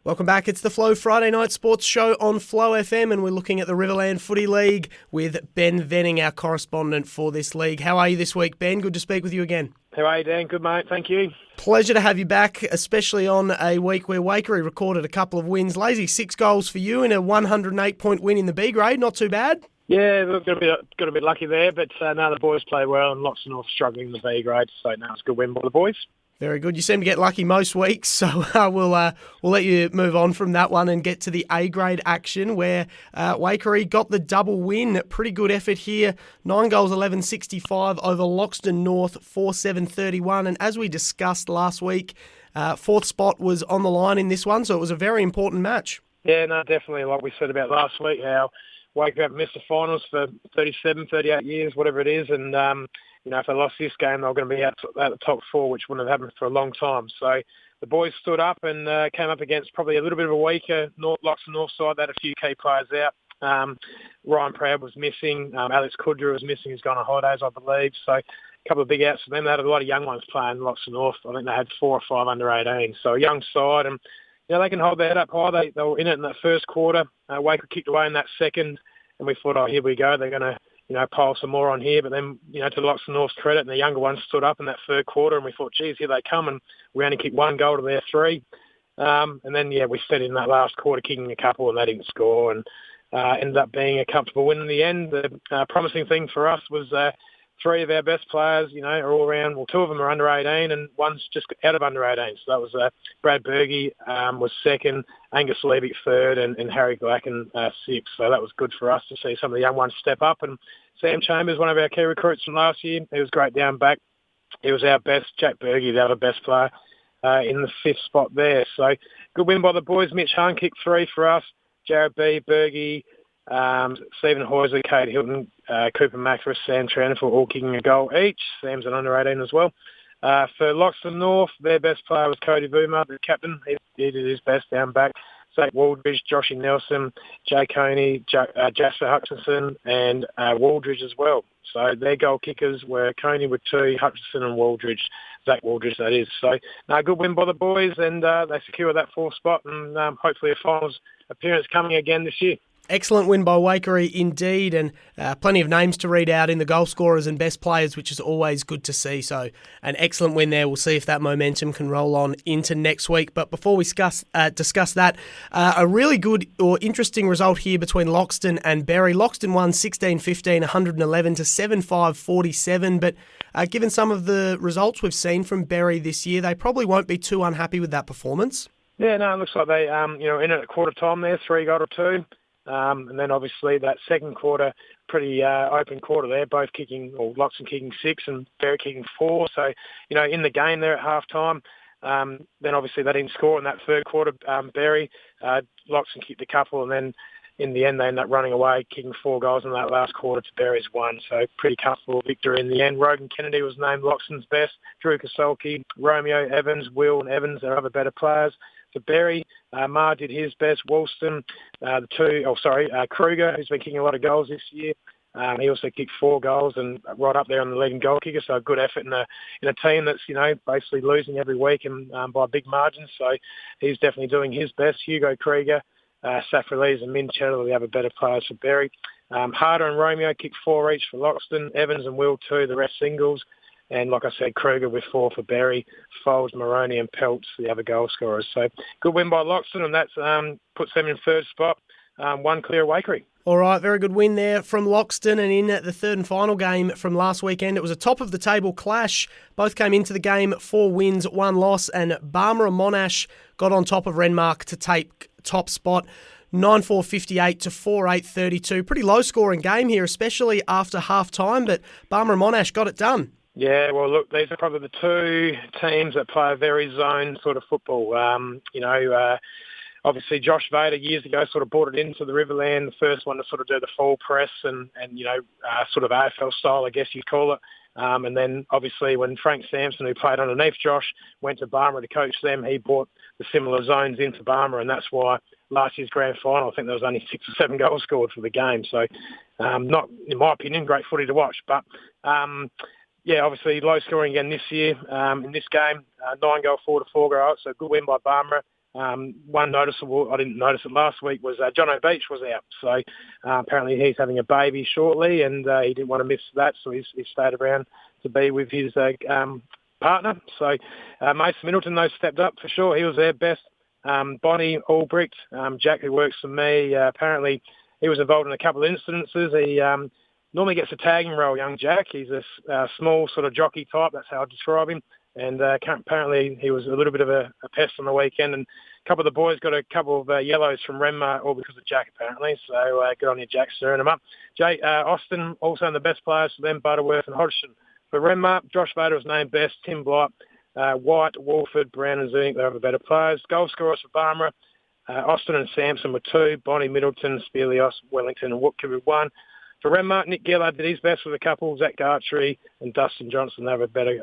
Welcome back. It's the Flow Friday Night Sports Show on Flow FM, and we're looking at the Riverland Footy League with Ben Venning, our correspondent for this league. How are you this week, Ben? Good to speak with you again. How are you, Dan? Good, mate. Thank you. Pleasure to have you back, especially on a week where Waikerie recorded a couple of wins. Lazy 6 goals for you in a 108-point win in the B grade. Not too bad. Yeah, we've got a bit lucky there, but now the boys play well and Loxton North struggling in the B grade, so now it's a good win by the boys. Very good. You seem to get lucky most weeks, so we'll let you move on from that one and get to the A-grade action where Waikerie got the double win. Pretty good effort here. 9 goals, 11.65 over Loxton North, 4.7.31. And as we discussed last week, fourth spot was on the line in this one, so it was a very important match. Yeah, no, definitely. Like we said about last week, how Waikerie have missed the finals for 37, 38 years, whatever it is, and if they lost this game, they were going to be out at the top 4, which wouldn't have happened for a long time. So the boys stood up and came up against probably a little bit of a weaker Loxton North side. They had a few key players out. Ryan Proud was missing. Alex Kudra was missing. He's gone on holidays, I believe. So a couple of big outs for them. They had a lot of young ones playing Loxton North. I think they had 4 or 5 under 18. So a young side, and they can hold their head up high. They were in it in that first quarter. Waikerie kicked away in that second, and we thought, oh, here we go. They're going to pile some more on here. But then, to Loxton North's credit, and the younger ones stood up in that third quarter, and we thought, geez, here they come. And we only kicked 1 goal to their 3. And then, we fed in that last quarter, kicking a couple, and they didn't score. And ended up being a comfortable win in the end. The promising thing for us was 3 of our best players, are all around. Well, 2 of them are under 18, and one's just out of under 18. So that was Brad Berge was second, Angus Levick third, and Harry Glacken sixth. So that was good for us to see some of the young ones step up. And Sam Chambers, one of our key recruits from last year, he was great down back. He was our best. Jack Berge, the other best player, in the 5th spot there. So good win by the boys. Mitch Hahn kicked 3 for us. Jared B, Berge, Stephen Hoyser, Kate Hilton, Cooper Mackris, Sam Tranifel, all kicking a goal each. Sam's an under 18 as well. For Loxton North, their best player was Cody Boomer, the captain. He did his best down back. Zach Waldridge, Joshy Nelson, Jay Coney, Jasper Hutchinson, and Waldridge as well. So their goal kickers were Coney with 2, Hutchinson and Waldridge, Zach Waldridge that is. So good win by the boys, and they secured that 4th spot, and hopefully a finals appearance coming again this year. Excellent win by Waikerie indeed, and plenty of names to read out in the goal scorers and best players, which is always good to see. So an excellent win there. We'll see if that momentum can roll on into next week. But before we discuss that, a really good or interesting result here between Loxton and Berry. Loxton won 16-15, 111 to 7-5-47. But given some of the results we've seen from Berry this year, they probably won't be too unhappy with that performance. Yeah, no, it looks like they, in at quarter time there, 3 goal to 2. And then obviously that second quarter, pretty open quarter there, both kicking, or Loxton kicking 6 and Berry kicking 4. So, in the game there at half time, then obviously they didn't score in that third quarter. Berry, Loxton kicked a couple, and then in the end they ended up running away, kicking 4 goals in that last quarter to Berry's 1. So pretty comfortable victory in the end. Rogan Kennedy was named Loxton's best. Drew Kasolki, Romeo Evans, Will and Evans, their other better players. For Berry, Ma did his best. Woolston, Kruger, who's been kicking a lot of goals this year. He also kicked 4 goals and right up there on the leading goal kicker. So a good effort in a team that's basically losing every week and by big margins. So he's definitely doing his best. Hugo Krieger, Safralees and Min Cheddar, the other better players for Berry. Harder and Romeo kicked 4 each for Loxton. Evans and Will 2, the rest singles. And like I said, Kruger with 4 for Berry, Foles, Moroney and Peltz, the other goal scorers. So good win by Loxton, and that puts them in 3rd spot, 1 clear of Waikerie. All right, very good win there from Loxton. And in the 3rd and final game from last weekend, it was a top-of-the-table clash. Both came into the game 4 wins, 1 loss, and Barmera Monash got on top of Renmark to take top spot. 9-4-58 to 4-8-32. Pretty low-scoring game here, especially after half-time, but Barmera Monash got it done. Yeah, well, look, these are probably the 2 teams that play a very zone sort of football. Obviously, Josh Vader years ago sort of brought it into the Riverland, the first one to sort of do the full press and sort of AFL style, I guess you'd call it. And then, obviously, when Frank Sampson, who played underneath Josh, went to Barmera to coach them, he brought the similar zones into Barmera, and that's why last year's grand final, I think there was only 6 or 7 goals scored for the game. So, not, in my opinion, great footy to watch. But yeah, obviously low scoring again this year in this game. 9 goal, 4 to 4 goal. So good win by Barmera. One noticeable, I didn't notice it last week, was John O'Beach was out. So apparently he's having a baby shortly, and he didn't want to miss that, so he stayed around to be with his partner. So Mason Middleton, though, stepped up for sure. He was their best. Bonnie Albrecht, Jack, who works for me, apparently he was involved in a couple of incidences. He normally gets a tagging role, young Jack. He's a small sort of jockey type. That's how I describe him. And apparently he was a little bit of a pest on the weekend. And a couple of the boys got a couple of yellows from Renmark, all because of Jack, apparently. So good on you, Jack, stirring them up. Austin, also in the best players for them, Butterworth and Hodgson. For Renmark, Josh Vader was named best. Tim Blight, White, Wolford, Brown and Zunic, they were the better players. Goal scorers for Barmera, Austin and Sampson were 2. Bonnie Middleton, Spelios, Wellington and Woodke with 1. For Renmark, Nick Gillard did his best with a couple. Zach Gartry and Dustin Johnson, they were better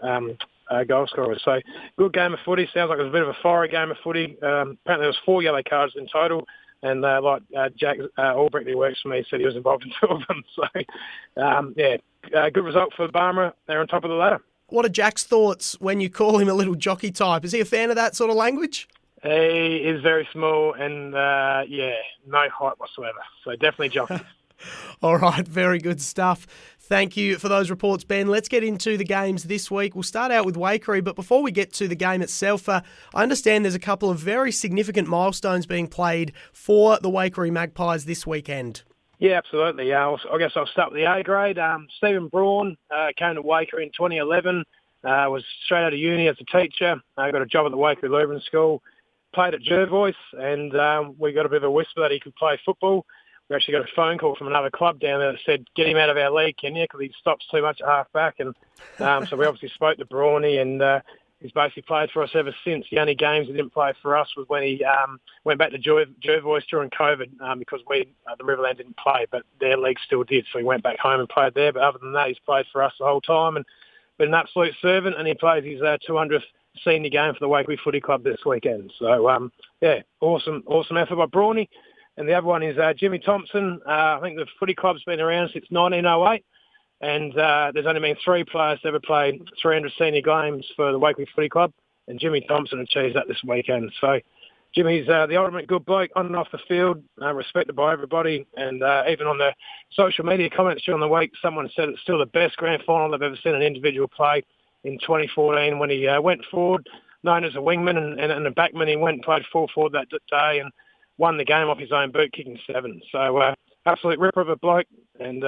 goal scorers. So good game of footy. Sounds like it was a bit of a fiery game of footy. Apparently there was 4 yellow cards in total. And Jack Albrecht, who works for me, said he was involved in 2 of them. So, good result for Barmera. They're on top of the ladder. What are Jack's thoughts when you call him a little jockey type? Is he a fan of that sort of language? He is very small and, no height whatsoever. So definitely jockey. All right, very good stuff. Thank you for those reports, Ben. Let's get into the games this week. We'll start out with Waikerie, but before we get to the game itself, I understand there's a couple of very significant milestones being played for the Waikerie Magpies this weekend. Yeah, absolutely. I guess I'll start with the A grade. Stephen Braun came to Waikerie in 2011, was straight out of uni as a teacher, got a job at the Waikerie Lutheran School, played at Jervois, and we got a bit of a whisper that he could play football. We actually got a phone call from another club down there that said, get him out of our league, can you? Because he stops too much at half-back. And so we obviously spoke to Brawny, and he's basically played for us ever since. The only games he didn't play for us was when he went back to Jervois during COVID because the Riverland didn't play, but their league still did. So he went back home and played there. But other than that, he's played for us the whole time and been an absolute servant, and he plays his 200th senior game for the Waikerie Footy Club this weekend. So, awesome effort by Brawny. And the other one is Jimmy Thompson. I think the footy club's been around since 1908, and there's only been 3 players that ever played 300 senior games for the Waikerie Footy Club, and Jimmy Thompson achieved that this weekend. So Jimmy's the ultimate good bloke on and off the field, respected by everybody, and even on the social media comments during the week, someone said it's still the best grand final they've ever seen an individual play in 2014 when he went forward, known as a wingman, and a backman. He went and played full forward that day and won the game off his own boot, kicking 7. So, absolute ripper of a bloke. And,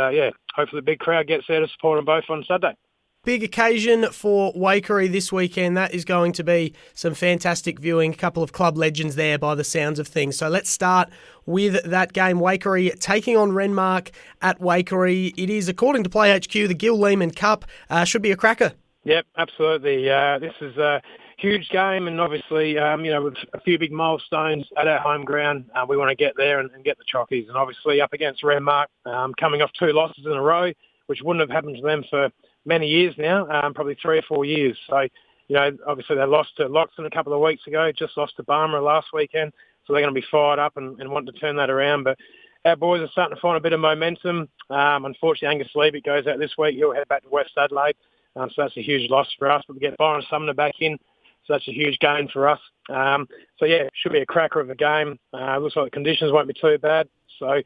hopefully the big crowd gets there to support them both on Saturday. Big occasion for Waikerie this weekend. That is going to be some fantastic viewing. A couple of club legends there by the sounds of things. So let's start with that game. Waikerie taking on Renmark at Waikerie. It is, according to Play HQ, the Gil Lehman Cup. Should be a cracker. Yep, absolutely. This is a huge game, and obviously, with a few big milestones at our home ground, we want to get there and get the chockies. And obviously up against Renmark, coming off 2 losses in a row, which wouldn't have happened to them for many years now, probably 3 or 4 years. So, obviously they lost to Loxton a couple of weeks ago, just lost to Barmera last weekend. So they're going to be fired up and want to turn that around. But our boys are starting to find a bit of momentum. Unfortunately, Angus Leavitt goes out this week. He'll head back to West Adelaide. So that's a huge loss for us. But we get Byron Sumner back in, so that's a huge gain for us. Should be a cracker of a game. Looks like the conditions won't be too bad. So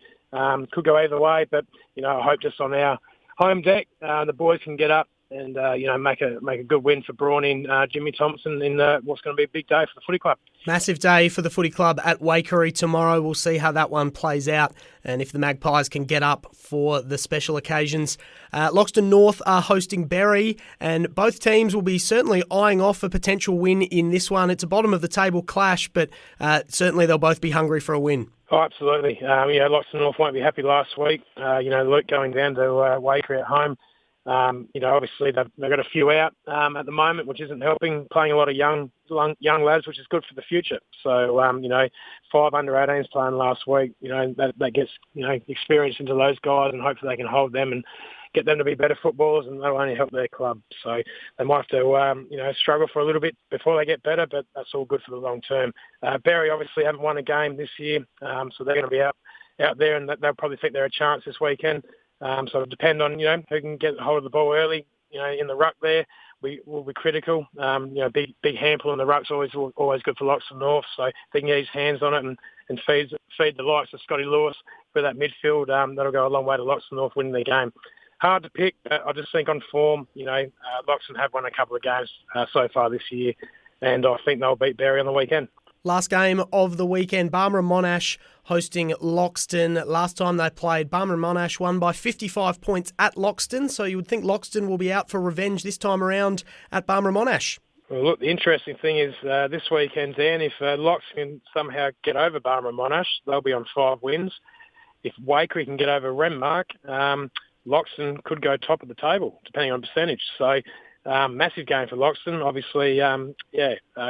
could go either way. But, I hope just on our home deck, the boys can get up and, make a good win for Brawny and Jimmy Thompson in what's going to be a big day for the footy club. Massive day for the footy club at Waikerie tomorrow. We'll see how that one plays out and if the Magpies can get up for the special occasions. Loxton North are hosting Berry, and both teams will be certainly eyeing off a potential win in this one. It's a bottom-of-the-table clash, but certainly they'll both be hungry for a win. Oh, absolutely. Loxton North won't be happy last week. Luke going down to Waikerie at home. Obviously they've got a few out at the moment, which isn't helping, playing a lot of young lads, which is good for the future. So, 5 under-18s playing last week, that gets, experience into those guys, and hopefully they can hold them and get them to be better footballers, and that'll only help their club. So they might have to, struggle for a little bit before they get better, but that's all good for the long term. Berry obviously haven't won a game this year, so they're going to be out there, and they'll probably think they're a chance this weekend. So it'll depend on, who can get hold of the ball early, in the ruck there. will be critical. Big handful in the ruck's always good for Loxton North. So if he can get his hands on it and feed the likes of Scotty Lewis for that midfield, that'll go a long way to Loxton North winning the game. Hard to pick. I just think on form, Loxton have won a couple of games so far this year, and I think they'll beat Berry on the weekend. Last game of the weekend, Barmera Monash hosting Loxton. Last time they played, Barmera Monash won by 55 points at Loxton, so you would think Loxton will be out for revenge this time around at Barmera Monash. Well, look, the interesting thing is this weekend, Dan, if Loxton can somehow get over Barmera Monash, they'll be on 5 wins. If Waikerie can get over Renmark, Loxton could go top of the table, depending on percentage. So, massive game for Loxton. Obviously,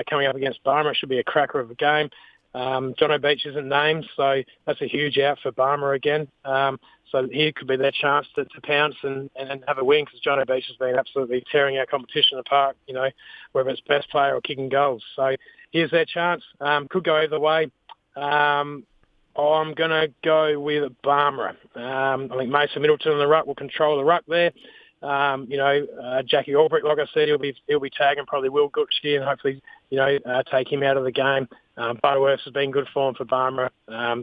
coming up against Barmera should be a cracker of a game. John O'Beach isn't named, so that's a huge out for Barmera again. So here could be their chance to pounce and have a win, because John O'Beach has been absolutely tearing our competition apart, whether it's best player or kicking goals. So here's their chance. Could go either way. I'm going to go with Barmera. I think Mason Middleton on the ruck will control the ruck there. Jackie Albrecht, like I said, he'll be tagging probably Will Gutschke and hopefully, take him out of the game. Butterworth has been good form for Barmera,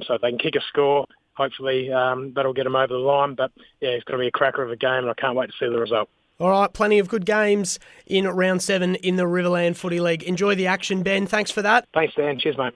so if they can kick a score, hopefully that'll get them over the line. But yeah, it's going to be a cracker of a game, and I can't wait to see the result. All right, plenty of good games in round 7 in the Riverland Footy League. Enjoy the action, Ben. Thanks for that. Thanks, Dan. Cheers, mate.